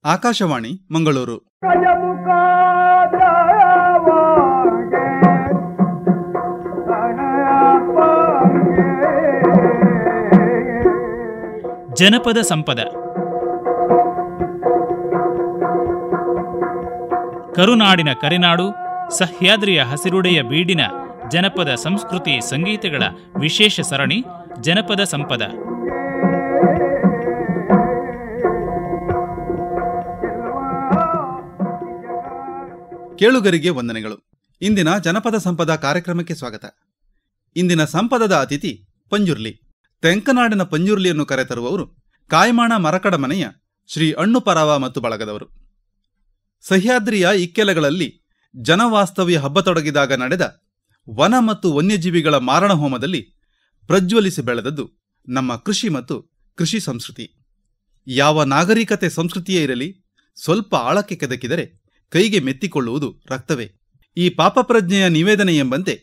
ಆಕಾಶವಾಣಿ ಮಂಗಳೂರು. ಜನಪದ ಸಂಪದ. ಕರುನಾಡಿನ ಕರೆನಾಡು, ಸಹ್ಯಾದ್ರಿಯ ಹಸಿರುಡೆಯ ಬೀಡಿನ ಜನಪದ ಸಂಸ್ಕೃತಿ ಸಂಗೀತಗಳ ವಿಶೇಷ ಸರಣಿ ಜನಪದ ಸಂಪದ. ಕೇಳುಗರಿಗೆ ವಂದನೆಗಳು. ಇಂದಿನ ಜನಪದ ಸಂಪದ ಕಾರ್ಯಕ್ರಮಕ್ಕೆ ಸ್ವಾಗತ. ಇಂದಿನ ಸಂಪದದ ಅತಿಥಿ ಪಂಜುರ್ಲಿ. ತೆಂಕನಾಡಿನ ಪಂಜುರ್ಲಿಯನ್ನು ಕರೆತರುವವರು ಕಾಯ್ಮಾಣ ಮರಕಡ ಮನೆಯ ಶ್ರೀ ಅಣ್ಣುಪರಾವ ಮತ್ತು ಬಳಗದವರು. ಸಹ್ಯಾದ್ರಿಯ ಇಕ್ಕೆಲಗಳಲ್ಲಿ ಜನವಾಸ್ತವ್ಯ ಹಬ್ಬತೊಡಗಿದಾಗ ನಡೆದ ವನ ಮತ್ತು ವನ್ಯಜೀವಿಗಳ ಮಾರಣ ಹೋಮದಲ್ಲಿ ಪ್ರಜ್ವಲಿಸಿ ಬೆಳೆದದ್ದು ನಮ್ಮ ಕೃಷಿ ಮತ್ತು ಕೃಷಿ ಸಂಸ್ಕೃತಿ. ಯಾವ ನಾಗರಿಕತೆ ಸಂಸ್ಕೃತಿಯೇ ಇರಲಿ, ಸ್ವಲ್ಪ ಆಳಕ್ಕೆ ಕೆದಕಿದರೆ ಕೈಗೆ ಮೆತ್ತಿಕೊಳ್ಳುವುದು ರಕ್ತವೇ. ಈ ಪಾಪಪ್ರಜ್ಞೆಯ ನಿವೇದನೆ ಎಂಬಂತೆ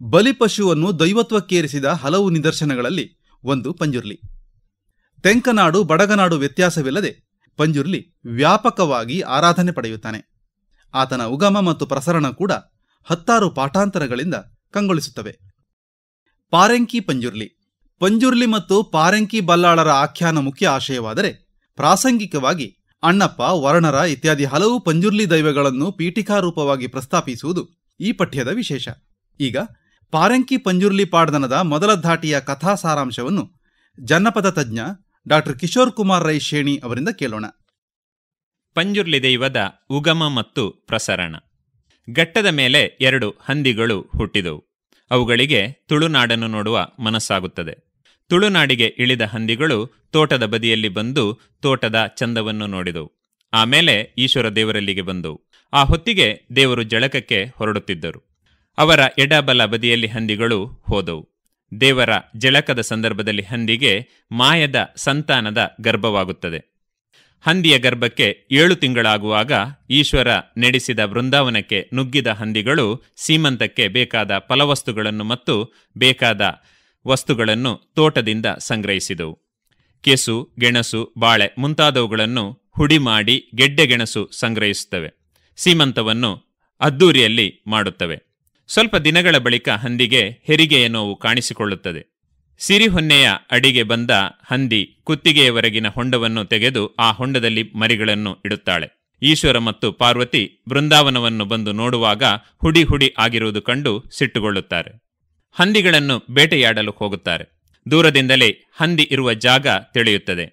ಬಲಿಪಶುವನ್ನು ದೈವತ್ವಕ್ಕೇರಿಸಿದ ಹಲವು ನಿದರ್ಶನಗಳಲ್ಲಿ ಒಂದು ಪಂಜುರ್ಲಿ. ತೆಂಕನಾಡು ಬಡಗನಾಡು ವ್ಯತ್ಯಾಸವಿಲ್ಲದೆ ಪಂಜುರ್ಲಿ ವ್ಯಾಪಕವಾಗಿ ಆರಾಧನೆ ಪಡೆಯುತ್ತಾನೆ. ಆತನ ಉಗಮ ಮತ್ತು ಪ್ರಸರಣ ಕೂಡ ಹತ್ತಾರು ಪಾಠಾಂತರಗಳಿಂದ ಕಂಗೊಳಿಸುತ್ತವೆ. ಪಾರೆಂಕಿ ಪಂಜುರ್ಲಿ. ಪಂಜುರ್ಲಿ ಮತ್ತು ಪಾರೆಂಕಿ ಬಲ್ಲಾಳರ ಆಖ್ಯಾನ ಮುಖ್ಯ ಆಶಯವಾದರೆ, ಪ್ರಾಸಂಗಿಕವಾಗಿ ಅಣ್ಣಪ್ಪ, ವರ್ಣರ ಇತ್ಯಾದಿ ಹಲವು ಪಂಜುರ್ಲಿ ದೈವಗಳನ್ನು ಪೀಠಿಕಾರೂಪವಾಗಿ ಪ್ರಸ್ತಾಪಿಸುವುದು ಈ ಪಠ್ಯದ ವಿಶೇಷ. ಈಗ ಪಾರೆಂಕಿ ಪಂಜುರ್ಲಿ ಪಾಡ್ದನದ ಮೊದಲ ಧಾಟಿಯ ಕಥಾ ಸಾರಾಂಶವನ್ನು ಜನಪದ ತಜ್ಞ ಡಾ ಕಿಶೋರ್ ಕುಮಾರ್ ರೈ ಶೇಣಿ ಅವರಿಂದ ಕೇಳೋಣ. ಪಂಜುರ್ಲಿ ದೈವದ ಉಗಮ ಮತ್ತು ಪ್ರಸರಣ. ಘಟ್ಟದ ಮೇಲೆ 2 ಹಂದಿಗಳು ಹುಟ್ಟಿದವು. ಅವುಗಳಿಗೆ ತುಳುನಾಡನ್ನು ನೋಡುವ ಮನಸ್ಸಾಗುತ್ತದೆ. ತುಳುನಾಡಿಗೆ ಇಳಿದ ಹಂದಿಗಳು ತೋಟದ ಬದಿಯಲ್ಲಿ ಬಂದು ತೋಟದ ಚಂದವನ್ನು ನೋಡಿದವು. ಆಮೇಲೆ ಈಶ್ವರ ದೇವರಲ್ಲಿಗೆ ಬಂದವು. ಆ ಹೊತ್ತಿಗೆ ದೇವರು ಜಳಕಕ್ಕೆ ಹೊರಡುತ್ತಿದ್ದರು. ಅವರ ಎಡಬಲ ಬದಿಯಲ್ಲಿ ಹಂದಿಗಳು ಹೋದವು. ದೇವರ ಜಳಕದ ಸಂದರ್ಭದಲ್ಲಿ ಹಂದಿಗೆ ಮಾಯದ ಸಂತಾನದ ಗರ್ಭವಾಗುತ್ತದೆ. ಹಂದಿಯ ಗರ್ಭಕ್ಕೆ 7 ತಿಂಗಳಾಗುವಾಗ ಈಶ್ವರ ನಡೆಸಿದ ಬೃಂದಾವನಕ್ಕೆ ನುಗ್ಗಿದ ಹಂದಿಗಳು ಸೀಮಂತಕ್ಕೆ ಬೇಕಾದ ಫಲವಸ್ತುಗಳನ್ನು ಮತ್ತು ಬೇಕಾದ ವಸ್ತುಗಳನ್ನು ತೋಟದಿಂದ ಸಂಗ್ರಹಿಸಿದವು. ಕೆಸು, ಗೆಣಸು, ಬಾಳೆ ಮುಂತಾದವುಗಳನ್ನು ಹುಡಿ ಮಾಡಿ ಗೆಡ್ಡೆಗೆಣಸು ಸಂಗ್ರಹಿಸುತ್ತವೆ. ಸೀಮಂತವನ್ನು ಅದ್ದೂರಿಯಲ್ಲಿ ಮಾಡುತ್ತವೆ. ಸ್ವಲ್ಪ ದಿನಗಳ ಬಳಿಕ ಹಂದಿಗೆ ಹೆರಿಗೆಯ ನೋವು ಕಾಣಿಸಿಕೊಳ್ಳುತ್ತದೆ. ಸಿರಿಹೊನ್ನೆಯ ಅಡಿಗೆ ಬಂದ ಹಂದಿ ಕುತ್ತಿಗೆಯವರೆಗಿನ ಹೊಂಡವನ್ನು ತೆಗೆದು ಆ ಹೊಂಡದಲ್ಲಿ ಮರಿಗಳನ್ನು ಇಡುತ್ತಾಳೆ. ಈಶ್ವರ ಮತ್ತು ಪಾರ್ವತಿ ಬೃಂದಾವನವನ್ನು ಬಂದು ನೋಡುವಾಗ ಹುಡಿ ಹುಡಿ ಆಗಿರುವುದು ಕಂಡು ಸಿಟ್ಟುಗೊಳ್ಳುತ್ತಾರೆ. ಹಂದಿಗಳನ್ನು ಬೇಟೆಯಾಡಲು ಹೋಗುತ್ತಾರೆ. ದೂರದಿಂದಲೇ ಹಂದಿ ಇರುವ ಜಾಗ ತಿಳಿಯುತ್ತದೆ.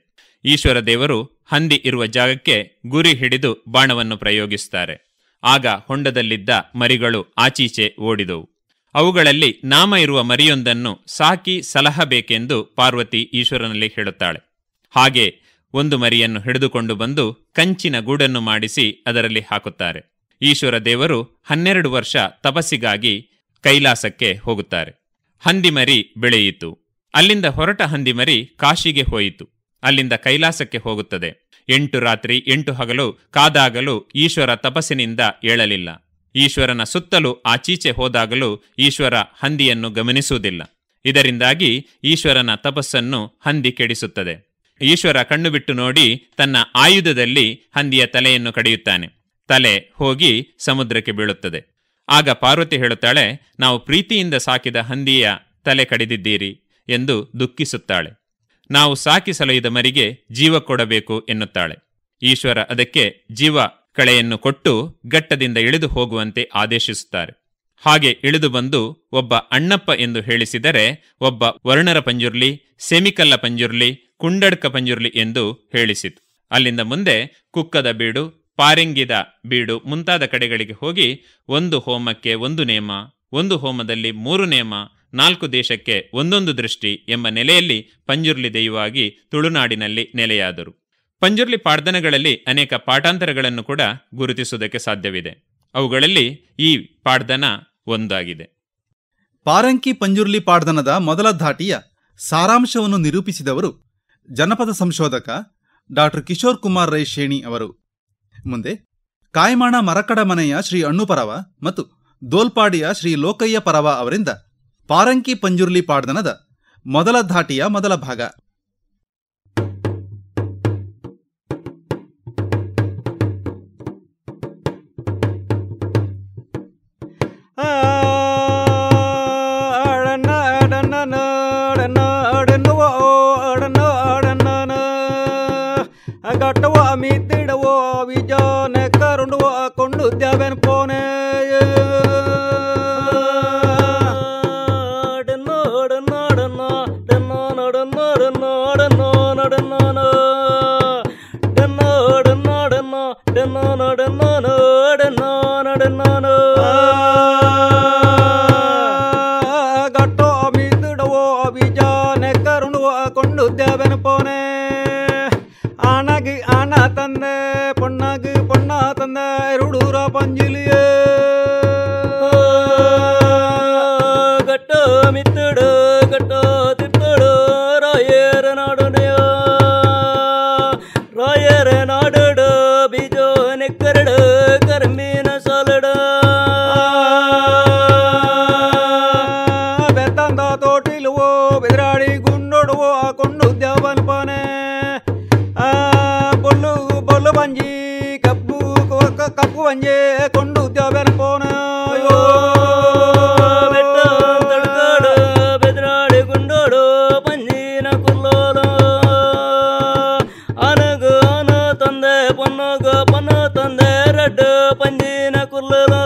ಈಶ್ವರ ದೇವರು ಹಂದಿ ಇರುವ ಜಾಗಕ್ಕೆ ಗುರಿ ಹಿಡಿದು ಬಾಣವನ್ನು ಪ್ರಯೋಗಿಸುತ್ತಾರೆ. ಆಗ ಹೊಂಡದಲ್ಲಿದ್ದ ಮರಿಗಳು ಆಚೀಚೆ ಓಡಿದವು. ಅವುಗಳಲ್ಲಿ ನಾಮ ಇರುವ ಮರಿಯೊಂದನ್ನು ಸಾಕಿ ಸಲಹಬೇಕೆಂದು ಪಾರ್ವತಿ ಈಶ್ವರನಲ್ಲಿ ಹೇಳುತ್ತಾಳೆ. ಹಾಗೆ ಒಂದು ಮರಿಯನ್ನು ಹಿಡಿದುಕೊಂಡು ಬಂದು ಕಂಚಿನ ಗೂಡನ್ನು ಮಾಡಿಸಿ ಅದರಲ್ಲಿ ಹಾಕುತ್ತಾರೆ. ಈಶ್ವರ ದೇವರು 12 ವರ್ಷ ತಪಸ್ಸಿಗಾಗಿ ಕೈಲಾಸಕ್ಕೆ ಹೋಗುತ್ತಾರೆ. ಹಂದಿ ಮರಿ ಬೆಳೆಯಿತು. ಅಲ್ಲಿಂದ ಹೊರಟ ಹಂದಿ ಮರಿ ಕಾಶಿಗೆ ಹೋಯಿತು. ಅಲ್ಲಿಂದ ಕೈಲಾಸಕ್ಕೆ ಹೋಗುತ್ತದೆ. 8 ರಾತ್ರಿ 8 ಹಗಲು ಕಾದಾಗಲೂ ಈಶ್ವರ ತಪಸ್ಸಿನಿಂದ ಏಳಲಿಲ್ಲ. ಈಶ್ವರನ ಸುತ್ತಲೂ ಆಚೀಚೆ ಹೋದಾಗಲೂ ಈಶ್ವರ ಹಂದಿಯನ್ನು ಗಮನಿಸುವುದಿಲ್ಲ. ಇದರಿಂದಾಗಿ ಈಶ್ವರನ ತಪಸ್ಸನ್ನು ಹಂದಿ ಕೆಡಿಸುತ್ತದೆ. ಈಶ್ವರ ಕಣ್ಣು ಬಿಟ್ಟು ನೋಡಿ ತನ್ನ ಆಯುಧದಲ್ಲಿ ಹಂದಿಯ ತಲೆಯನ್ನು ಕಡಿಯುತ್ತಾನೆ. ತಲೆ ಹೋಗಿ ಸಮುದ್ರಕ್ಕೆ ಬೀಳುತ್ತದೆ. ಆಗ ಪಾರ್ವತಿ ಹೇಳುತ್ತಾಳೆ, ನಾವು ಪ್ರೀತಿಯಿಂದ ಸಾಕಿದ ಹಂದಿಯ ತಲೆ ಕಡಿದಿದ್ದೀರಿ ಎಂದು ದುಃಖಿಸುತ್ತಾಳೆ. ನಾವು ಸಾಕಿ ಸಲಹಿದ ಮರಿಗೆ ಜೀವ ಕೊಡಬೇಕು ಎನ್ನುತ್ತಾಳೆ. ಈಶ್ವರ ಅದಕ್ಕೆ ಜೀವ ಕಳೆಯನ್ನು ಕೊಟ್ಟು ಘಟ್ಟದಿಂದ ಇಳಿದು ಹೋಗುವಂತೆ ಆದೇಶಿಸುತ್ತಾರೆ. ಹಾಗೆ ಇಳಿದು ಬಂದು ಒಬ್ಬ ಅಣ್ಣಪ್ಪ ಎಂದು ಹೇಳಿಸಿದರೆ, ಒಬ್ಬ ವರ್ಣರ ಪಂಜುರ್ಲಿ, ಸೆಮಿಕಲ್ಲ ಪಂಜುರ್ಲಿ, ಕುಂಡಡ್ಕ ಪಂಜುರ್ಲಿ ಎಂದು ಹೇಳಿಸಿತು. ಅಲ್ಲಿಂದ ಮುಂದೆ ಕುಕ್ಕದ ಬೀಡು, ಪಾರೆಂಗಿದ ಬೀಡು ಮುಂತಾದ ಕಡೆಗಳಿಗೆ ಹೋಗಿ 1 ಹೋಮಕ್ಕೆ 1 ನೇಮ, 1 ಹೋಮದಲ್ಲಿ 3 ನೇಮ, 4 ದೇಶಕ್ಕೆ 1 ದೃಷ್ಟಿ ಎಂಬ ನೆಲೆಯಲ್ಲಿ ಪಂಜುರ್ಲಿ ದೈವವಾಗಿ ತುಳುನಾಡಿನಲ್ಲಿ ನೆಲೆಯಾದರು. ಪಂಜುರ್ಲಿ ಪಾಡ್ದನಗಳಲ್ಲಿ ಅನೇಕ ಪಾಠಾಂತರಗಳನ್ನು ಕೂಡ ಗುರುತಿಸುವುದಕ್ಕೆ ಸಾಧ್ಯವಿದೆ. ಅವುಗಳಲ್ಲಿ ಈ ಪಾಡ್ದನ ಒಂದಾಗಿದೆ. ಪಾರಂಕಿ ಪಂಜುರ್ಲಿ ಪಾಡ್ದನದ ಮೊದಲ ಧಾಟಿಯ ಸಾರಾಂಶವನ್ನು ನಿರೂಪಿಸಿದವರು ಜನಪದ ಸಂಶೋಧಕ ಡಾ ಕಿಶೋರ್ ಕುಮಾರ್ ರೈ ಶೇಣಿ ಅವರು. ಮುಂದೆ ಕಾಯ್ಮಾಣ ಮರಕಡ ಮನೆಯ ಶ್ರೀ ಅಣ್ಣುಪರವ ಮತ್ತು ದೋಲ್ಪಾಡಿಯ ಶ್ರೀ ಲೋಕಯ್ಯ ಪರವ ಅವರಿಂದ ಪಾರಂಕಿ ಪಂಜುರ್ಲಿ ಪಾಡ್ದನದ ಮೊದಲ ಧಾಟಿಯ ಮೊದಲ ಭಾಗ. గడవ మిత్తిడవో విజాన కరుండవ కొండు దేవన్ పోనే గట్టో మిత్తిడవో విజాన కరుండవ కొండు దేవన్ పోనే ಆನಗಿ ಆನ ತಂದೆ ಪೊಣ್ಣಾಗಿ ಪೊಣ್ಣ ತಂದೆ ರುಡೂರ ಪಂಜಿಲಿಯೇ ಗಟ್ಟ ಮಿತ್ತಡು ಗಟ್ಟ ತಿತ್ತಡು ರಾಯರ ನಾಡನೆಯ ರಾಯರ ನಾಡಡು ಬೀಜೋ ನೆಕ್ಕರಡು ಕರ್ಮೀನ ಸಾಲಡ ಬೆತ್ತಂದ ತೋಟಿಲುವೋ ಬೆದರಾಡಿ ಗುಂಡೊಡುವೋ ಕೊಂಡು ದೇವನ್ ಪಾನೆ ಬೊಲ್ಲು ಬಂಜಿ ಕಪ್ಪು ಕಪ್ಪು ಬಂಜೆ ಕೊಂಡು ದೇವನ ಪೋನ ಬೆಟ್ಟ ತಡ್ಕಾಡು ಬೆದರಾಡಿ ಗುಂಡೋಡು ಪಂಜಿನ ಕುಲ್ಲೋಲು ಆನಗ ಆನ ತಂದೆ ಪೊನ್ನಗ ಪನ್ನ ತಂದೆ ರಡ್ಡು ಪಂಜಿನ ಕುಲ್ಲೋಲು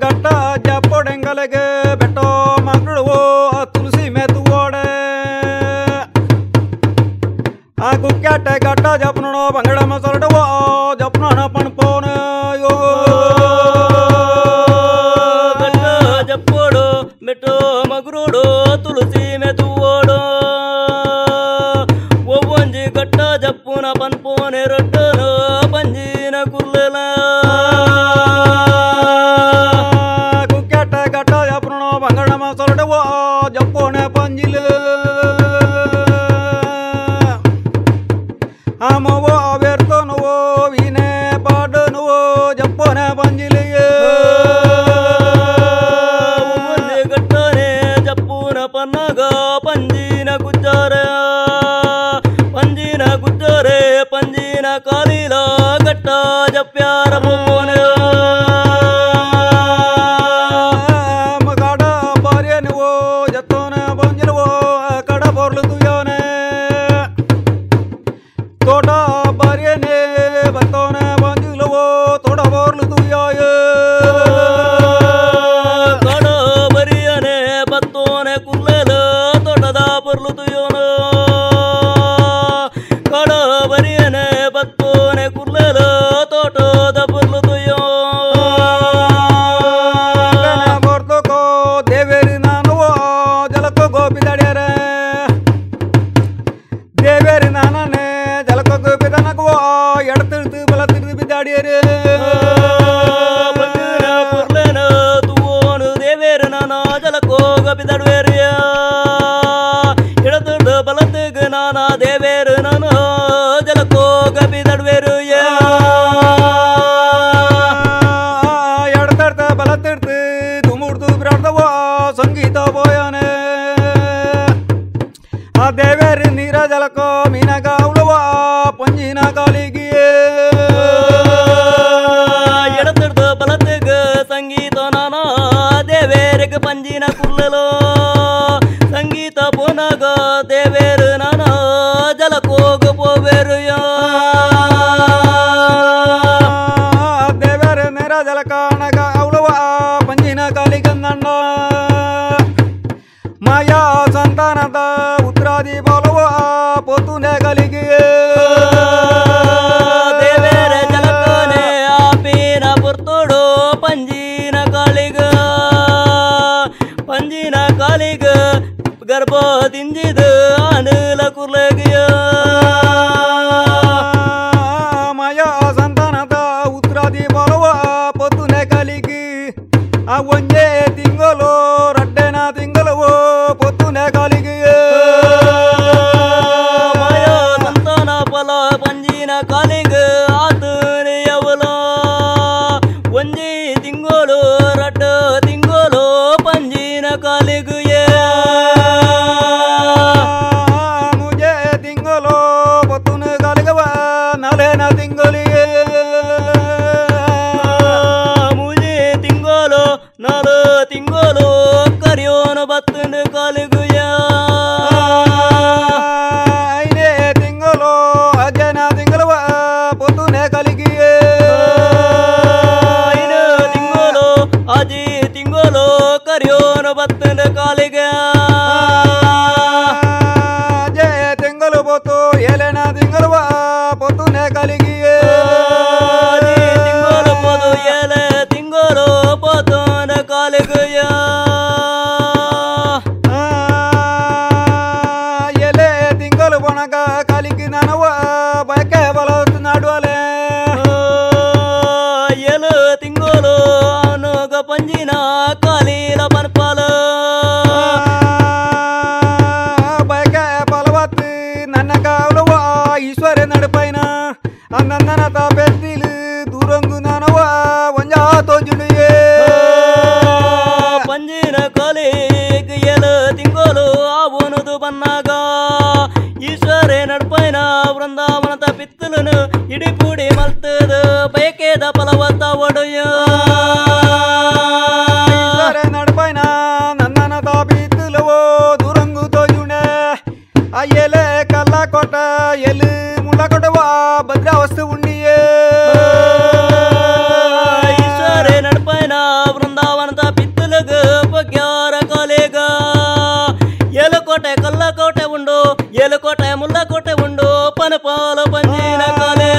ಗಟ್ಟ ಜಪ್ಪೊಡೆಂಗಲೆಗೆ ಬೆಟ್ಟೋ ಮಕ್ಕಳುವೋ ತುಳಸಿ ಮೆತು ಓಡೆ ಆ ಕುಕ್ಕಾಟೆ ಗಟ್ಟ ಜಪ್ನೋ ಬಂಗಡ ಮಸರಡವೋ ಜಪ್ನ ಪಣಪೋನ ಯೋ ಗಟ್ಟ ಜಪ್ಪೋಡು ಬೆಟ್ಟೋ ಮಗರೋಡು ತುಳಸಿ ಮೆತು ಓಡು ಒವ್ವಂಜಿ ಗಟ್ಟ ಜಪ್ಪುನ ಪನ್ಪೋನೆ ರಡ್ಡನು ಪಂಜಿನ ಕುರ್ಲೆಲ ಕುಕ್ಕಾಟೆ ಗಟ್ಟ ಜಪ್ನೋ ಬಂಗಡ ಮಸರಡವೋ ಜಪ್ಪೋನೆ ಪಂಜಿಲ ಆಮವೋ ಅವೆರ್ತನುವೋ ವೀನೆ ಪಾಡನುವೋ ಜಪ್ಪನ ಪಂಜಿಲಿಯೇ ಗಟ್ಟನೆ ಜಪ್ಪುನ ಪನ್ನಗ ಪಂಜಿನ ಗುಜ್ಜಾರೆ ಪಂಜಿನ ಕಾಲಿಲ ಗಟ್ಟ ಜಪ್ಯಾರ ಪೋನೆ ಮಗಾಡ ಬಾರ್ಯನುವೋ ಜತ್ತೋನ ಪಂಜಿಲವೋ ಕಡ ಬೋರ್ಲು ತುಯೋನೆ ತೋಟ ಬಾರ್ಯನೆ ಬತ್ತೋನೆ ಬಂದಿಲವೋ ತೋಟ ಬೋರ್ಲು ತುಯಾಯ ಕಡ ಬರಿಯನೆ ಬತ್ತೋನೆ ಕುಲ್ಲೆಲ ತೋಟದ ಬರ್ಲು ತುಯೋನ ಕಡ ಬರಿಯನೆ ಬತ್ತೋನೆ ಕುಲ್ಲೆಲ ತೋಟದ ಬರ್ಲು ತುಯೋ ಬೋರ್ತಕೋ ದೇವೇರಿ ನಾನುವೋ ಜಲಕೋ ಗೋಪಿ ದಡ್ಯಾರೆ ದೇವೇರಿ ನಾನೇ ಜಲಕೊಗ್ಗು ಬಿದನಕವೋ ಎಡತಿರ್ತು ಬಲತಿರ್ತು ಬಿದ್ದಾಡಿಯರೆ ಪುರ್ಲೆನ ತುವೋನು ದೇವೇರಿ ನಾನ ಜಲಕೋಗ ಬಿದಡ್ವೇರಿಯ ಎಡತಿರ್ದು ಬಲತಿಗ್ ನಾನ ದೇವೇರು ನಾನು ಜಲಕೋಗ ಬಿದಡ್ವೇರುಯ ಎಡತಿರ್ತ ಬಲತಿರ್ತು ತುಮುಡ್ತು ಬಿರಾಡ್ದವೋ ಸಂಗೀತ ಬೋಯನೆ ಆ ದೇವೇರಿ ನೀರ ಜಲಕೋ ಮೀನಗ ಅವಳವ ಪಂಜಿನ ಕಾಲಿಗೆ ಎಡತಿರ್ದು ಬಲತಿಗ ಸಂಗೀತ ನಾನ ದೇವೇರಿಗೆ ಪಂಜಿನ ಕುರ್ಲಲು ಸಂಗೀತ ಪೋನಾಗ ದೇವೇರು ನಾನ ಜಲಕೋಗ ಪೋವೇರುಯ ದೇವೇರು ನೀರ ಜಲಕಾಣಗ ಅವಳವ ಪಂಜಿನ ಕಾಲಿಗಂದಂಡ ಮಾಯಾ ಸಂತಾನದ ಉತ್ತರಾದಿ ಬಲವ ಪೋತುನೆ ಕಲಿಗೆ ದೇವೇರ ಜಲಕನೆ ಆಪಿನ ಪುರ್ತೋಡು ಪಂಜಿನ ಕಾಲಿಗ ಗರ್ಭ ತಿಂಜಿದ ಅನುಲ ಕುರ್ಲಗಿಯ ಮಾಯಾ ಸಂತಾನದ ಉತ್ತರಾದಿ ಬಲವ ಪೋತುನೆ ಕಲಿಗೆ ಆ ಒಂಜೆ ತಿಂಗಳು ರಡ್ಡೆನ ತಿಂಗಳವೋ ಪೊತ್ತುನೆ ಕಾಲಿಗೆ ಮಾಯಾ ಸಂತಾನ ಫಲ ಪಂಜಿನ ಕಾಲಿಗೆ ಆತನೆಯವಲ ಒಂಜಿ ತಿಂಗಳು ರಡ್ಡ ತಿಂಗಳು ಪಂಜಿನ ಕಾಲಿಗೆ ಮುಜೆ ತಿಂಗಳು ಪೊತ್ತುನೆ ಕಾಲಿಗವ ನಲೆನ ತಿಂಗಳಿಗೆ ನಾಲು ತಿಂಗಳು ಕರಿಯೋನು ಬತ್ತನ ಕಾಲಿಗುಯ ಬತ್ತನ ಕಾಲಿಗೆ ಜೇ ತಿಂಗಳು ಬೋತು ಎಲೆನ ತಿಂಗಳು ಪೊತ್ತುನೆ ಕಾಲಿಗೆ ತಿಂಗಳು ಬೋದು ಎಲೆ ತಿಂಗಳು ಪೊತ್ತುನ ಕಾಲಿಗೆ ಎಲೆ ತಿಂಗಳು ಬೊಣಗ ಕಾಲಿಗೆ ನಾನವ ಬಯಕೆ ಬಲತ್ತು ನಾಡುವಲೆ ಎಲೆ ತಿಂಗಳು ಅವನುಗ ಪಂಜಿನ ಕಾಲಿಲ ಬನ್ಪಾಲ ಬಯಕೆ ಬಲವತ್ತು ನನ್ನ ಕಾವಲವ ಈಶ್ವರ ನಡುಪೈನ ಅಂದನ ಬೆತ್ತಿಲು ದೂರಂಗು ನಾನವ ಒಂಜಾ ತೋಜುಡಿಯೇ ಪಂಜಿನ ಕಾಲಿಗೆ ಎಲೆ ತಿಂಗಳು ಅವನದು ಬನ್ನಾಗ ಈಶ್ವರೇ ನಡ್ಪೈನ ವೃಂದಾವನದ ಪಿತ್ತಲನು ಇಡಿ ಪೂಡಿ ಮಲ್ತದ ಬಯಕೆದ ಫಲವತ್ತ ಒಡೆಯ ಈಶ್ವರೇ ನಡ್ಪೈನ ನನ್ನನದ ಪಿತ್ತಲವೋ ದೂರಂಗು ತೋಜುಣೆ ಆ ಎಲೆ ಕಲ್ಲ ಕೊಟ್ಟ ಎಲೆ ಮುಳ್ಳ ಕೊಟ್ಟವ ಭದ್ರಾವಸ್ತು ಉಂಡಿಯೇ ಈಶ್ವರೇ ನಡ್ಪೈನ ವೃಂದಾವನದ ಪಿತ್ತಲಗ ಬಗ್ಯಾರ ಕಾಲೇಗ ಏಲುಕೋಟೆ ಕಲ್ಲಕೋಟೆ ಉಂಡು ಏಲುಕೋಟೆ ಮುಲ್ಲಕೋಟೆ ಉಂಡು ಪನಪಾಲ ಪಂಜಿನ ಕಾಲೆ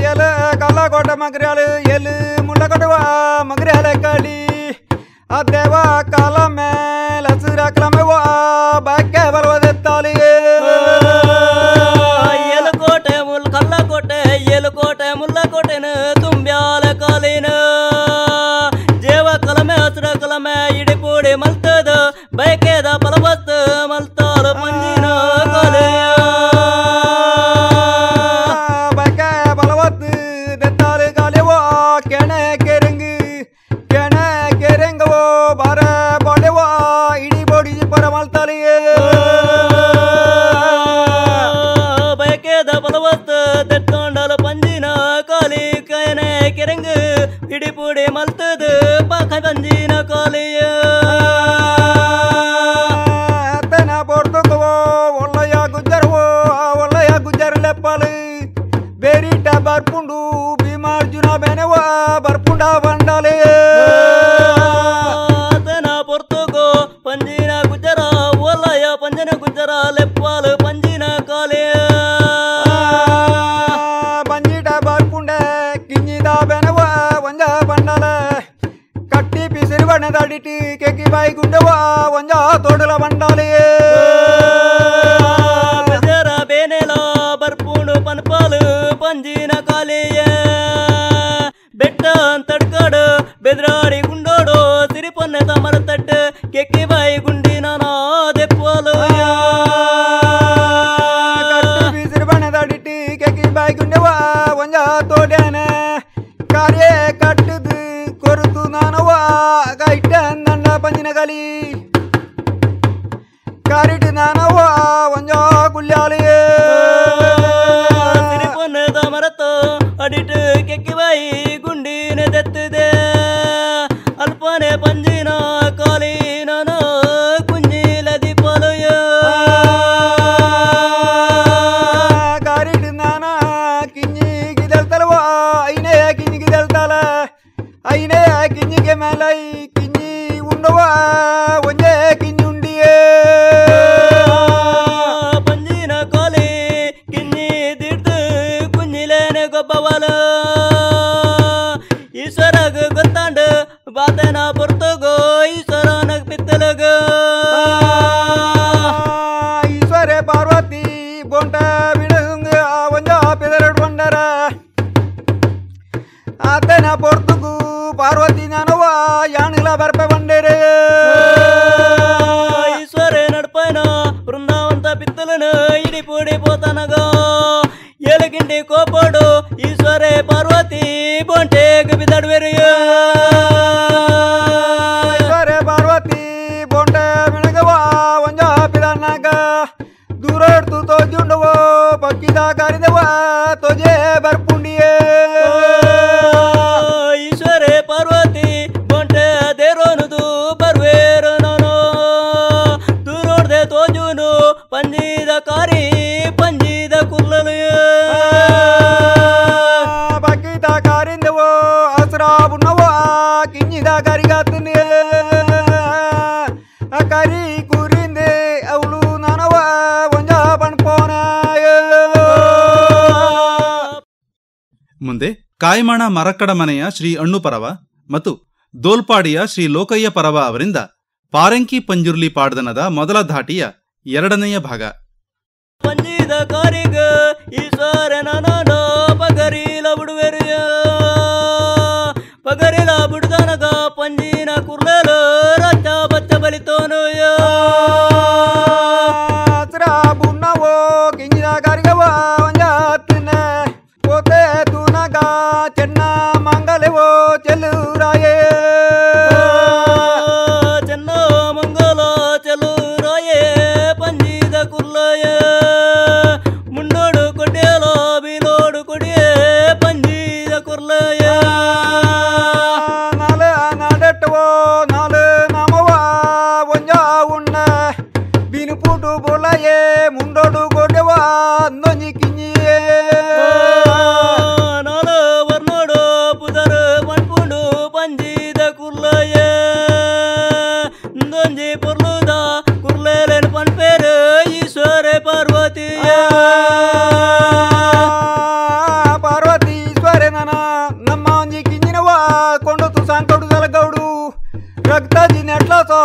ಎಲೆ ಕಲ್ಲಕೋಟೆ ಮಗ್ರ್ಯಾಳು ಎಲೆ ಮುಲ್ಲಕೋಟೆವ ಮಗ್ರ್ಯಾಲೆ ಕಳಿ ಆ ದೇವ ಕಾಲ ಮೇಲೆ ಹಸಿರ ಕ್ರಮವ ಬಾಕ್ಯ ಬಲವದೆತ್ತಾಲಿ ಏಲುಕೋಟೆ ಕಲ್ಲಕೋಟೆ ಏಲುಕೋಟೆ ಮುಲ್ಲಕೋಟೆನ ತುಂಬ್ಯಾಲ ಕಾಲಿನ ಜೇವ ಕಲಮೆ ಹಸಿರ ಕಲಮೆ ಇಡಿ ಪೂಡಿ ಮಲ್ತದ ಬಯಕೆದ ಫಲವತ್ತ ಮಲ್ತಾಲ ಪಂಜಿನ ಕಾಲೆಯ ಬಯಕೆ ಫಲವತ್ತು ದೆತ್ತಾಲ ಕಾಲೆವ ಕೆಣೆ ಕೆರೆಂಗವೋ ಬಾರ ಬಾಳೆವ ಇಡಿ ಬೋಡಿ ಪರ ಮಲ್ತಾಲಿಯೇ ಬಯಕೆದ ಫಲವತ್ತ ದೆತ್ತೊಂಡಲ ಪಂಜಿನ ಕಾಲಿ ಕೆನೆ ಕೆರೆಂಗ ಇಡಿ ಪೂಡಿ ಮಲ್ತದ ಪಾಕ ಪಂಜಿನ ಕಾಲೆಯ ತನ ಪೊರ್ತುಕವೋ ಒಳ್ಳೆಯ ಗುಜ್ಜರವೋ ಒಳ್ಳೆಯ ಗುಜ್ಜರ ಲೆಪ್ಪಲು ಬೇರಿಟ ಬರ್ಪುಂಡು ಭೀಮಾರ್ಜುನ ಬೆನೆವ ಬರ್ಪುಂಡ ಬಂಡಲೆ ತನ ಪೊರ್ತುಕೋ ಪಂಜಿನ ಗುಜ್ಜರ ಒಳ್ಳೆಯ ಪಂಜನ ಗುಜ್ಜರ ಲೆಪ್ಪಲು ಪಂಜಿನ ಕಾಲೆ ಪಂಜಿಟ ಬರ್ಪುಂಡೆ ಕಿಂಜಿದ ಬೆನೆವ ಒಂಜ ಬಂಡಲ ಕಟ್ಟಿ ಪಿಸಿರು ಬಣ್ಣದಾಡಿಟಿ ಕೆಕ್ಕಿ ಬಾಯಿ ಗುಂಡವ ಒಂಜ ತೋಡಲ ಬಂಡಾಲೆಯೇ ಗಜರ ಬೇನೆಲ ಬರ್ಪುಂಡು ಪನ್ಪಾಲು ಪಂಜಿನ ಕಾಲೆಯ ಬೆಟ್ಟ ಅಂತಡ್ಕಾಡು ಬೆದ್ರಾಡಿ ಗುಂಡೋಡು ಸಿರಿಪೊನ್ನೆ ತಮರ ತಟ್ಟ ಕೆಕ್ಕಿ ಬಾಯಿ ಗುಂಡಿನ ದೆಪ್ಪಲು ಕಟ್ಟಿ ಪಿಸಿರು ಬಣ್ಣದಾಡಿಟಿ ಕೆಕ್ಕಿ ಬಾಯಿ ಗುಂಡವ ಒಂಜ ತೋಡ್ಯಾನೆ ಕಾರ್ಯ ಕಟ್ಟದು ಕೊರುತು ನಾನವ ಗೈಟ ನನ್ನ ಪಂಜಿನ ಕಲಿ ಕಾರಿಟ್ಟು ನಾನವ ಒಂಜ ಕುಲ್ಯಾಲೆಯೇ ಸಿರಿಪೊನ್ನದ ಮರತು ಅಡಿಟ್ಟು ಕೆಕ್ಕಿ ಬಾಯಿ ಗುಂಡಿನ ದೆತ್ತದೆ ಅಲ್ಪನೆ ಪಂಜಿನ ಕಾಲಿ ನಾನು ಕುಂಜಿಲ ದೀಪಲಯ ಕಾರಿಟ್ಟು ನಾನ ಕಿಂಜಿಗಿದಲ್ತಲ್ವ ಐನೇ ಕಿಂಜಿಗಿದಲ್ತಲ ಐನೇ ಕಿಂಜಿಗೆ ಮೇಲೈ ಕಿಂಜಿ ಉಂಡವ ಒಂಜೆ ಕಿಂಜಿ ಉಂಡಿಯೇ ಪಂಜಿನ ಕಾಲಿ ಕಿಂಜಿ ದಿಡ್ದು ಕುಂಜಿಲೇನೆ ಗೊಬ್ಬವಲ ಈಶ್ವರಗ ಗೊತ್ತಾಂಡು ಬಾತನ ಪೊರ್ತಗೋ ಈಶ್ವರನಗ ಪಿತ್ತಲಗ ಈಶ್ವರೇ ಪಾರ್ವತಿ ಬೋಂಟ ಬಿಡಂಗ ಒಂಜ ಪಿದರಡು ಬಂಡರ ಆತನ ಪೊರ್ತುಗು ಪಾರ್ವತಿ ನಾನವ ಯಾಣಿಲ ಬರ್ಪೆ ಬಂಡೇರೆ ಈಶ್ವರೇ ನಡ್ಪೈನ ಬೃಂದಾವಂತ ಪಿತ್ತಲನ ಇಡಿ ಪೂಡಿ ಪೋತನಗ ಏಲಗಿಂಡಿ ಕೋಪಡು ಈಶ್ವರೇ ಪಾರ್ವತಿ ಬೋಂಟೆಗ ಬಿದಡ್ವೆರಿಯ ಈಶ್ವರೇ ಪಾರ್ವತಿ ಬೋಂಟೆ ಬಿಣಗವ ಒಂಜ ಪಿದನಾಗ ದೂರ ಇಡ್ತು ತೋಜುಂಡವ ಪಕ್ಕಿದ ಕರಿದವ ತೋಜೆ ಬರ್ಪುಂಡಿಯೇ ಈಶ್ವರೇ ಪಾರ್ವತಿ ಬೋಂಟೆ ದೇರೋನುದು ಬರ್ವೇರು ನಾನು ದೂರೋಡ್ದೆ ತೋಜುನು ಪಂಜಿದ ಕಾರಿ ಪಂಜಿದ ಕುಲ್ಲಲು ಬಕ್ಕಿದ ಕಾರಿಂದವೋ ಹಸ್ರ ಬುಣ್ಣವ ಕಿಂಜಿದ ಕರಿಗಾತನೇ ಮುಂದೆ ಕಾಯ್ಮಾಣ ಮರಕ್ಕಡ ಮನೆಯ ಶ್ರೀ ಅಣ್ಣು ಪರವ ಮತ್ತು ದೋಲ್ಪಾಡಿಯ ಶ್ರೀ ಲೋಕಯ್ಯ ಪರವ ಅವರಿಂದ ಪಾರಂಕಿ ಪಂಜುರ್ಲಿ ಪಾಡ್ದನದ ಮೊದಲ ಧಾಟಿಯ ಎರಡನೆಯ ಭಾಗ. ಪಂಜಿದ ಕಾರಿಗ ಈಶ್ವರನ ಪಗರಿಲ ಬಿಡುವೆರಿಯ ಪಗರಿಲ ಬಿಡುದನಗ ಪಂಜಿನ ಕುರ್ಲೇಲು ರಚ್ಚ ಬಚ್ಚ ಬಲಿತೋನು ಬುಣ್ಣವೋ ಕಿಂಜಿನ ಕಾರಿಗವ ಒಂಜಾತನ ಪೋತೆ ತೂನಗ ಚೆನ್ನ ಮಂಗಲವೋ ಚೆಲ್ಲೂರಾಯೇ ಚೆನ್ನ ಮಂಗಲ ಚೆಲ್ಲೂರಾಯೇ ಪಂಜಿದ ಕುರ್ಲಯ ಮುಂಡೋಡು ಕೊಡ್ಯಲ ಬೀಲೋಡು ಕೊಡಿಯೇ ಪಂಜಿದ ಕುರ್ಲಯ ನಾಳೆ ನಾಡೆಟ್ಟವೋ ನಾಳೆ ನಾಮವ ಒಂಜಾ ಉಣ್ಣ ಬೀನು ಪೂಟು ಬೋಲಯೇ ಮುಂಡೋಡು ಕೊಡ್ಯವ ನೊಂಜಿ ಕಿಂಜಿಯೇ ನಾಳೆ ವರ್ನೋಡು ಪುದರ್ ಮಣ್ಪುಂಡು ಪಂಜಿದ ಕುರ್ಲಯ ನೊಂಜಿ ಪೊರ್ಲುದ ಕುರ್ಲೇಲೆನ್ ಪನ್ಪೇರು ಈಶ್ವರ ಪಾರ್ವತಿಯ ಪಾರ್ವತೀಶ್ವರ ನನ ನಮ್ಮ ಒಂಜಿ ಕಿಂಜಿನವ ಕೊಂಡೊತ್ತು ಸಾಂಕೌಡು ಸಲಗೌಡು ರಕ್ತಾಜಿ ನೆಟ್ಲಾಸೋ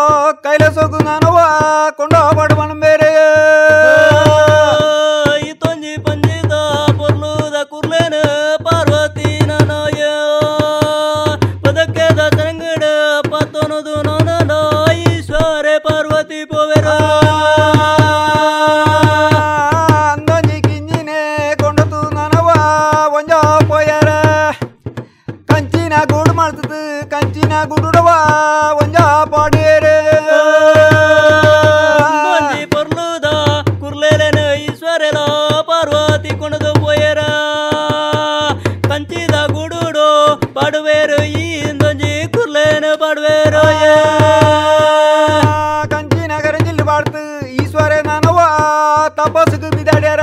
ಕೈಲಾಸೋಗು ನಾನವ ಕೊಂಡ ಬಡವನ ಬೇರೆ ಇತ್ತೊಂಜಿ ಪಂಜಿದ ಪೊರ್ಲುದ ಕುರ್ಲೇನ ಪಾರ್ವತಿ ನನಯ ಪದಕ್ಕೆದ ಸಂಗಡ ಪತ್ತೊನದು ನನ್ನ ಈಶ್ವರ ಪಾರ್ವತಿ ಪೋವೆರ ಅಂದೊಂಜಿ ಕಿಂಜಿನೆ ಕೊಂಡೊತ್ತು ನಾನವ ಒಂಜ ಪೋಯರ ಕಂಚಿನ ಗೂಡು ಮಾಡ್ತದ ಕಂಚಿನ ಗುಡುಡವ ಒಂಜ ಪಾಡೇರೆ ಒಂಜಿ ಪೊರ್ಲುದ ಕುರ್ಲೇಲೆನ ಈಶ್ವರಲ ಪಾರ್ವತಿ ಕೊಂಡದು ಪೋಯರ ಕಂಚಿದ ಗುಡುಡು ಪಾಡುವೇರು ಇಂದೊಂಜಿ ಕುರ್ಲೇನ ಪಾಡುವೇರು ಕಂಚಿನ ಗರಂಜಿಲ್ ಬಾಡ್ತು ಈಶ್ವರ ನಾನವ ತಪಸ್ಸುಗು ಬಿದಾಡ್ಯಾರ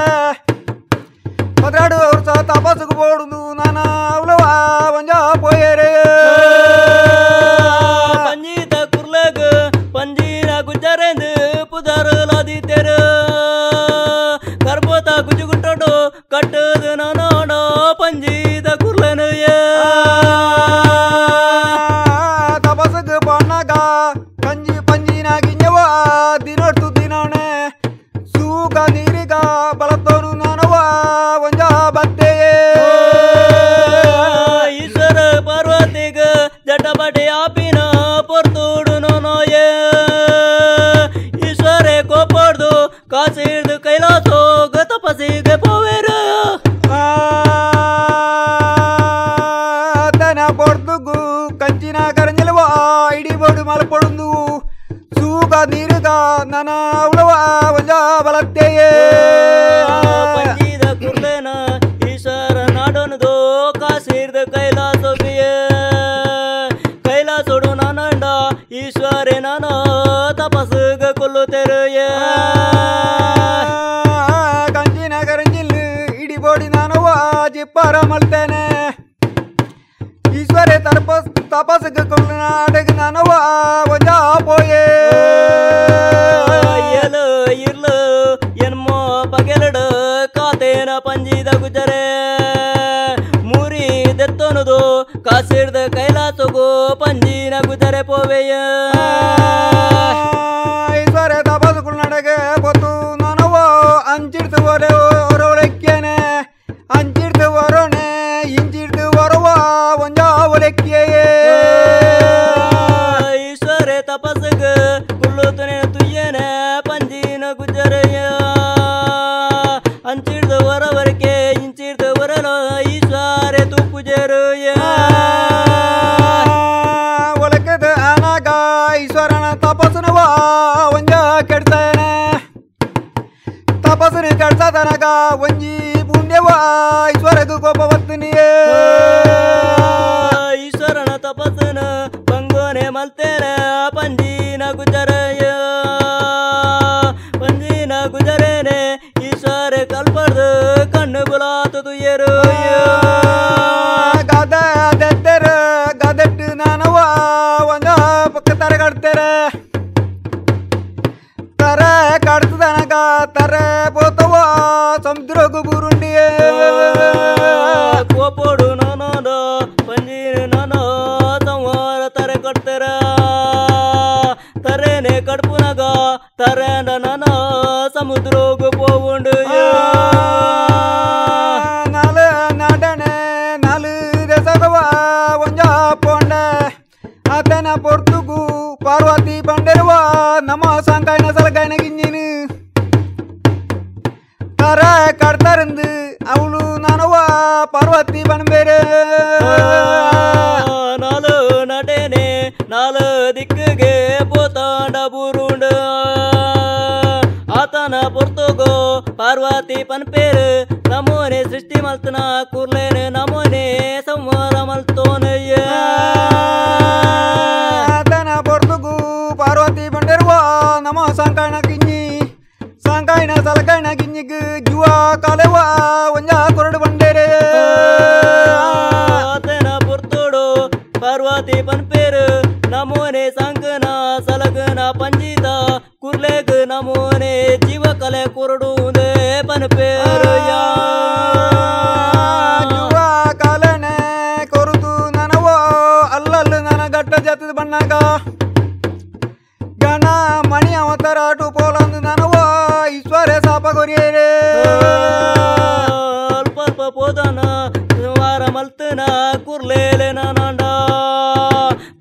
18 ವರ್ಷ ತಪಸ್ಸುಗು ಬೋಡುದು ನಾನ ಅವಳವ ಒಂಜ ಪೋಯರೆ ಪಂಜಿದ ಕುರ್ಲಗ ಪಂಜಿನ ಗುಜ್ಜರೆಂದು ಪುದರಲಾದಿತ್ತೆರು ಕರ್ಬೋತ ಗುಜುಗುಂಟೋಡು ಕಟ್ಟದು ನಾನೋಡ ಪಂಜಿದ ಕುರ್ಲನಯ ತಪಸ್ಸುಗು ಬಣ್ಣಗ ಕಂಜಿ ಪಂಜಿನ ಗಿಂಜವ ದಿನೊಟ್ಟು ದಿನವಣೆ ಸೂಗ ನೀರಿಗ ಬಳತೋನು ನಾನವ ಒಂಜ ಬತ್ತೆಯೇ ಈಶ್ವರ ಪಾರ್ವತಿಗ ಜಟಪಟಿ ಆಪಿನ ಪೊರ್ತೂಡು ನೋಯ ಈಶ್ವರ ಕೋಪಡ್ದು ಕಾಸಿಡ್ದು ಕೈಲಾಸೋ ತಪಸಿಗೆ ಪೋವೆರು ತನ ಬೊಡ್ದುಗು ಕಂಚಿನ ಕರಂಜಲವ ಇಡಿ ಬೋಡು ಮಲ್ಪೊಂದು ಸೂಗ ನೀರುಗ ನನ ಅವಳವ ಒಂಜ ಬಲತ್ತೆಯೇ ಪಂಜಿದ ಕುರ್ಲೇನ ಈಶ್ವರ ನಾಡೋನದು ಕಾಸಿಡ್ದು ಕೈಲಾಸೋಗಿಯ ಕೈಲಾಸೋಡು ನಾನಂಡ ಈಶ್ವರ ನಾನ ತಪಸ್ಸುಗ ಕೊಲ್ಲುತ್ತೆರುಯ ಕಂಚಿನ ಕರಂಜಿಲ್ ಇಡಿ ಬೋಡಿ ನಾನವ ಜಿಪ್ಪಾರ ಮಲ್ತೇನೆ ಈಶ್ವರ ತಪಸ್ಸುಗ ಕೊಲ್ಲ ಅಡಗ ನಾನವ ಒಂಜ ಪೋಯೇ ಎಲು ಇರ್ಲು ಎನ್ಮೋ ಪಗೆಲಡು ಕಾತೇನ ಪಂಜಿದ ಗುಜರೆ ಮೂರಿ ದೆತ್ತೊನದು ಕಾಸಿಡ್ದ ಕೈಲಾಸಗು ಪಂಜಿನ ಗುಜರೆ ಪೋವೆಯ ಈಶ್ವರ ತಪಸ್ಸುಗಳು ನಡೆಗೆ ಗೊತ್ತು ನಾನವ ಅಂಚಿಡ್ತು ಹೊರೊಳಕ್ಕೇನೆ ಅಂಚಿಡ್ತು ಹೊರೋಣೆ ಇಂಚಿಡ್ತು ಹೊರವ ಒಂಜ ಒಲೆಕ್ಕಿಯೇ ಈಶ್ವರ ತಪಸ್ಸುಗ ಕುಳ್ಳುತ್ತನೆ ತುಯ್ಯನೆ ಪಂಜಿನ ಗುಜರೆಯ ಅಂಚಿಡ್ದು ಹೊರವರಕೆ ಇಂಚಿಡ್ದು ಹೊರಲು ಈಶ್ವರ ತುಪ್ಪುಜರುಯ ಒಳಕದ ಅನಾಗ ಈಶ್ವರನ ತಪಸ್ಸುನವ ಒಂಜ ಕೆಡ್ತಾನೆ ತಪಸ್ಸುನ ಕೆಡ್ಸದನಗ ಒಂಜಿ ಪುಣ್ಯವ ಈಶ್ವರಗೂ ಕೋಪ ಬರ್ತನಿಯೇ ಈಶ್ವರನ ತಪಸ್ಸನ ಬಂಗೋನೆ ಮಲ್ತೇನೆ ಪಂಜಿನ ಗುಜರಯ ಪಂಜಿನ ಗುಜರೇನೆ ಈಶ್ವರ ಕಲ್ಪಡ್ದು ಕಣ್ಣು ಬುಲಾತದು ಎರು ಗದ ದೆತ್ತೆರ ಗದಟ್ಟು ನಾನವ ಒಂದ ಪಕ್ಕ ತರಗಡ್ತೆರ ತರ ಕಡ್ತದನಗ ತರ ಪೋತವ ಸಮುದ್ರಗು ಬುರುಂಡಿಯೇ ಕೋಪೋಡು போவுண்டு நாலு நாடனே நாலு தேசகவா ಒಂಜ ಪೋಂಡ ಆತನ ಪೊರ್ತುಗು ಪಾರ್ವತಿ ಬಂಡೆರುವ ನಮ್ಮ ಸಾಂಕಾಯಿನ ಸಲಕಾಯಿನ ಗಿಂಜಿನು ತರ ಕಡ್ತರಂದು ಅವಳು ನಾನವ ಪಾರ್ವತಿ ಬಣ್ಬೇರೆ ನಾಲು ನಟೇನೆ ನಾಲು ದಿಕ್ಕಿಗೆ ಪೋತಾಂಡ ಬುರುಂಡ ಆತನ ಪೊರ್ತುಗೋ ಪಾರ್ವತಿ ಪನ್ಪೇರು ನಮೋನೆ ಸೃಷ್ಟಿ ಮಲ್ತನ ಕುರ್ಲೇನೆ ನಮೋನೆ ಸಂಹಾರ ಮಲ್ತೋನಯ್ಯ ಆತನ ಪೊರ್ತುಗು ಪಾರ್ವತಿ ಬಂಡೆರುವ ನಮ್ಮ ಸಾಂಕಾಯಿನ ಗಿಂಜಿ ಸಾಂಕಾಯಿನ ಸಲಕಾಯಿನ ಗಿಂಜಿಗ್ ಜುವ ಕಾಲೆವ ಒಂಜ ಕೊರಡು ಬಂಡೇರೆ ಆತನ ಪೊರ್ತೋಡು ಪಾರ್ವತಿ ಪನ್ಪೇರು ನಮೋನೆ ಸಂಕನ ಸಲಗನ ಪಂಜಿತ ಕುರ್ಲೆಗ್ ನಮೋನೆ ಜೀವ ಕಲೆ ಕುರುಡುಂದೆ ಪನ್ಪೇರು ಜುವ ಕಾಲನೆ ಕೊರುದು ನನವ ಅಲ್ಲಲ್ಲಿ ನನ್ನ ಗಟ್ಟ ಜತ್ತದ ಬಣ್ಣಾಗ ಗಣ ಮಣಿ ಅವತರಾಟು ಪೋಲಂದು ನನವ ಈಶ್ವರ ಸಾಪ ಕೊರಿಯರೆ ಅಲ್ಪ ಅಲ್ಪ ಪೋದನ ವಾರ ಮಲ್ತನ ಕುರ್ಲೇಲೆ ನಾನಂಡ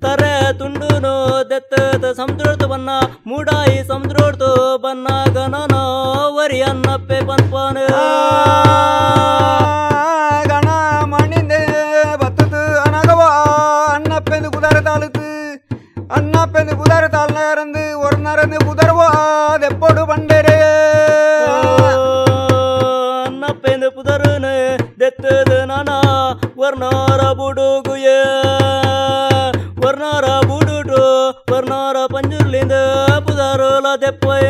ತರೆ ತುಂಡುನು ದೆತ್ತದ ಸಮುದ್ರತ ಬನ್ನ ಮೂಡಾಯಿ ಸಮುದ್ರತ ಬನ್ನ ಗಣನ ವರಿ ಅನ್ನಪ್ಪೆ ಪನ್ಪನ ಗಣ ಮಣ್ಣಿಂದೆ ಬತ್ತದ ಅನಗವ ಅಣ್ಣಪ್ಪೆಂದು ಕುದಾರ ತಾಳುತ್ತು ಅಣ್ಣಪ್ಪೆಂದು ಕುದಾರ ತಾಳ್ನರಂದು ಒರ್ನರಂದು ಕುದರ್ವ ದೆಪ್ಪೊಡು ಬಂಡೇರೆ ಅನ್ನಪ್ಪೆಂದು ಪುದರನು ದೆತ್ತದ ನಾನ ವರ್ಣಾರ ಬುಡುಗುಯ ವರ್ಣಾರ ಬುಡುಟು ವರ್ಣಾರ ಪಂಜುರ್ಲಿಂದ ಪುದರೋಲ ದೆಪ್ಪಯ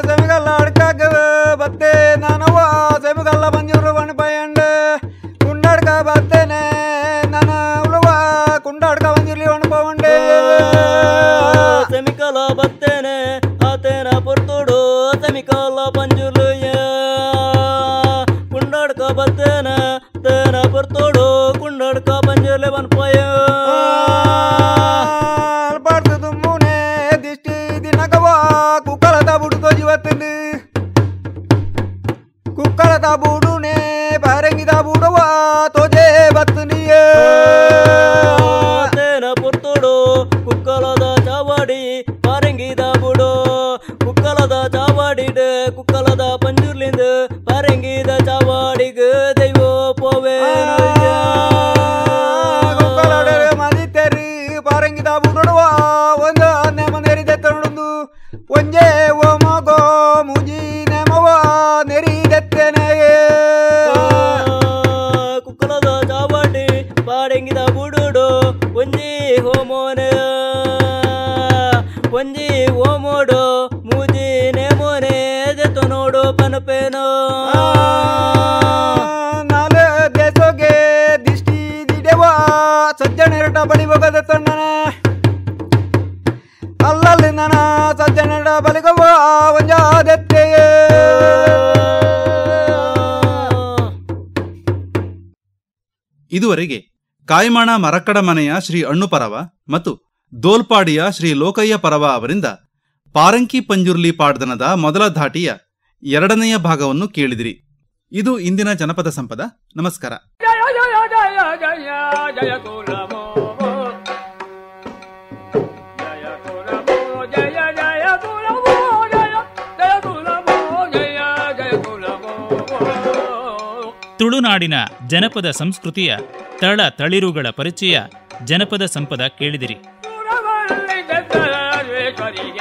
ಸೆಮಿಗಲ್ಲ ಅಡ್ಕಾಗ ಬತ್ತೆ ನಾನವ ಸೆಮಿಗಲ್ಲ ಬಂಜೂರು ಬಣ್ಪಯಂಡ ಕುಂಡಾಡ್ಕ ಬತ್ತೇನೆ ನನ್ನ ಉಳುವ ಕುಂಡಾಡ್ಕ ಬಂಜಿರ್ಲಿ ಬಣ್ಪವಂಡೆ ಸೆಮಿಕಲ ಬತ್ತೇನೆ ಆತೇನ ಪೊರ್ತೋಡು ಸೆಮಿಕಲ ಪಂಜುರ್ಲುಯ ಕುಂಡಾಡ್ಕ ಬತ್ತೇನ ತೇನ ಪೊರ್ತೋಡು ಕುಂಡಾಡ್ಕ ಪಂಜುರ್ಲೆ ಬನ್ಪಯ ಅಲ್ಪಾಡ್ತದ ಮೂನೆ ದಿಷ್ಟಿ ದಿನಕವ ಕುಕ್ಕಳದ ಬುಡುಕೋ ಜೀವತ್ತಂದು ಕುಕ್ಕಳದ ಬುಡುನೆ ಬಾರಂಗಿದ ಬುಡವ ತೋಜೆ ಬತ್ತನಿಯ ತೇನ ಪೊರ್ತೋಡು ಕುಕ್ಕಲದ ಚಾವಾಡಿ ಪಾರಂಗಿದ ಬುಡು ಕುಕ್ಕಲದ ಚಾವಾಡಿಡ ಕುಕ್ಕಲದ ಪಂಜುರ್ಲಿಂದ ಪಾರಂಗಿದ ಚಾವಾಡಿಗ ದೈವ ಪೋವೆ ಕುಕ್ಕಳಡೆ ಮದಿತೆರಿ ಪಾರಂಗಿದ ಬುಡುವ ಒಂದು ನೆಮನೆರಿದೆ ತರುಣದು ಒಂಜೆ ಓ ಮಗೋ ಮುಜಿ ನೆಮವ ನೆರಿದೆತ್ತೇನೆ ಕುಕ್ಕಲದ ಚಾವಾಡಿ ಪಾರಂಗಿದ ಬುಡುಡು ಒಂಜಿ ಹೋಮೋನೆ ಒಂಜಿ ಓಮೋಡು ಮೂಜಿ ನೇಮೋನೆ ದೆತ್ತು ನೋಡು ಪನಪೇನೋ ನಾಲೆ ದೇಶೋಗೆ ದಿಷ್ಟಿ ದಿಡೆವ ಸಜ್ಜನೆರಟ ಬಳಿ ಹೋಗದ ತಣ್ಣನೆ ಅಲ್ಲಲ್ಲಿ ನನ್ನ ಸಜ್ಜನೆರಟ ಬಳಿಗವ ಒಂಜಾದೆತ್ತೆಯೇ ಇದುವರೆಗೆ ಕಾಯ್ಮಾಣ ಮರಕ್ಕಡ ಮನೆಯ ಶ್ರೀ ಅಣ್ಣುಪರವ ಮತ್ತು ದೋಲ್ಪಾಡಿಯ ಶ್ರೀ ಲೋಕಯ್ಯ ಪರವ ಅವರಿಂದ ಪಾರಂಕಿ ಪಂಜುರ್ಲಿ ಪಾಡ್ದನದ ಮೊದಲ ಧಾಟಿಯ ಎರಡನೆಯ ಭಾಗವನ್ನು ಕೇಳಿದಿರಿ. ಇದು ಇಂದಿನ ಜನಪದ ಸಂಪದ. ನಮಸ್ಕಾರ. ಜಯ ಜಯ ಜಯ ಜಯ ಜಯ ಕುಲಮೋ ಜಯ ಕುಲಮೋ ಜಯ ಜಯ ಕುಲಮೋ ಜಯ ಜಯ ಕುಲಮೋ ಜಯ ಜಯ ಕುಲಮೋ. ತುಳುನಾಡಿನ ಜನಪದ ಸಂಸ್ಕೃತಿಯ ತಳ ತಳಿರುಗಳ ಪರಿಚಯ ಜನಪದ ಸಂಪದ ಕೇಳಿದಿರಿ. ಸುರವಲ್ಲಿ ಬೆತ್ತಲೇಶ್ವರಿಗೆ